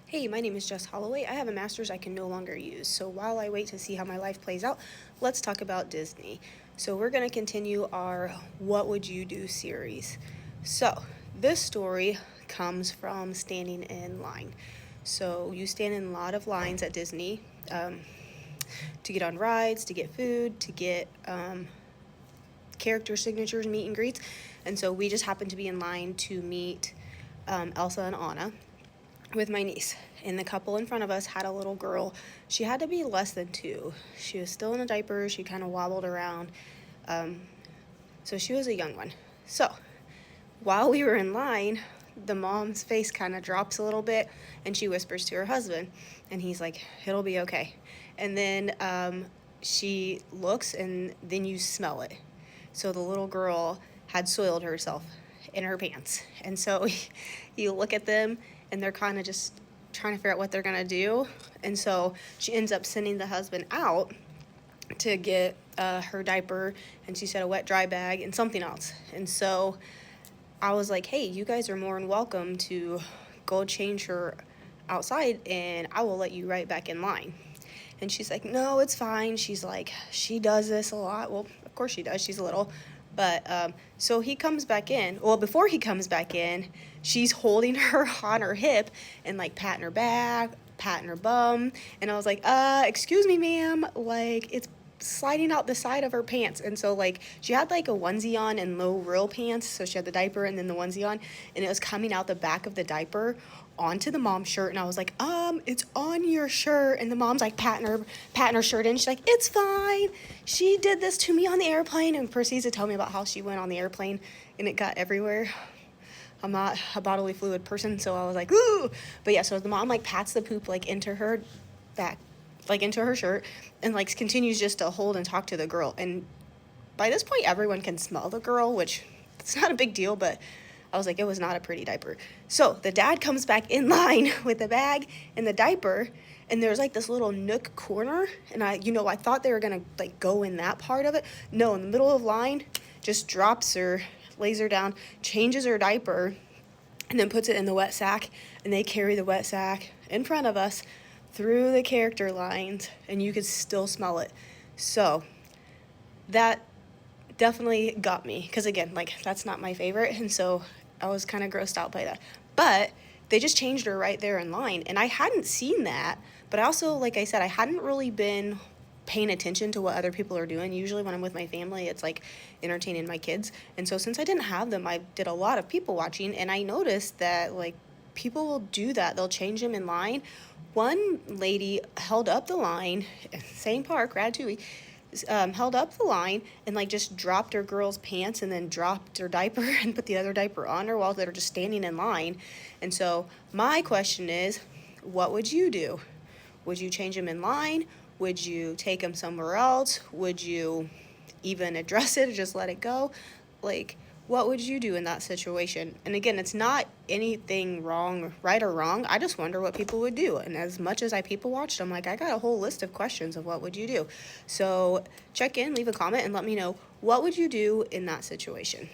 Hey, my name is Jess Holloway. I have a master's I can no longer use. So while I wait to see how my life plays out, let's talk about Disney. So we're going to continue our What Would You Do series. So this story comes from standing in line. So you stand in a lot of lines at Disney to get on rides, to get food, to get character signatures, meet and greets. And so we just happened to be in line to meet Elsa and Anna with my niece, and the couple in front of us had a little girl. She had to be less than 2. She was still in a diaper. She kind of wobbled around, so she was a young one. So while we were in line, the mom's face kind of drops a little bit, and she whispers to her husband, and he's like, it'll be okay. And then she looks, and then you smell it. So the little girl had soiled herself in her pants. And so you look at them and they're kind of just trying to figure out what they're going to do. And so she ends up sending the husband out to get her diaper, and she said a wet dry bag and something else. And so I was like, hey, you guys are more than welcome to go change her outside, and I will let you right back in line. And she's like, no, it's fine. She's like, she does this a lot. Well, of course she does. She's little. But so he comes back in. Well, before he comes back in, she's holding her on her hip and like patting her back, patting her bum. And I was like, excuse me, ma'am. Like, it's sliding out the side of her pants. And so like she had like a onesie on and low real pants. So she had the diaper and then the onesie on, and it was coming out the back of the diaper onto the mom's shirt. And I was like, it's on your shirt. And the mom's like patting her shirt, and she's like, it's fine. She did this to me on the airplane, and proceeds to tell me about how she went on the airplane and it got everywhere. I'm not a bodily fluid person, so I was like, ooh. But yeah, so the mom like pats the poop like into her back, like into her shirt, and like continues just to hold and talk to the girl. And by this point, everyone can smell the girl, which it's not a big deal, but I was like, it was not a pretty diaper. So the dad comes back in line with the bag and the diaper, and there's like this little nook corner, and I thought they were gonna like go in that part of it. No, in the middle of line, just drops her, lays her down, changes her diaper, and then puts it in the wet sack, and they carry the wet sack in front of us through the character lines, and you could still smell it. So that definitely got me, because again, like, that's not my favorite, and so I was kind of grossed out by that. But they just changed her right there in line, and I hadn't seen that. But I also, like I said, I hadn't really been paying attention to what other people are doing. Usually when I'm with my family, it's like entertaining my kids. And so since I didn't have them, I did a lot of people watching, and I noticed that like people will do that. They'll change them in line. One lady held up the line, same park, Ratatouille, held up the line and like just dropped her girl's pants and then dropped her diaper and put the other diaper on her while they were just standing in line. And so my question is, what would you do? Would you change them in line? Would you take them somewhere else? Would you even address it or just let it go? Like, what would you do in that situation? And again, it's not anything wrong, right or wrong. I just wonder what people would do. And as much as I people watched, I'm like, I got a whole list of questions of what would you do. So check in, leave a comment, and let me know, what would you do in that situation?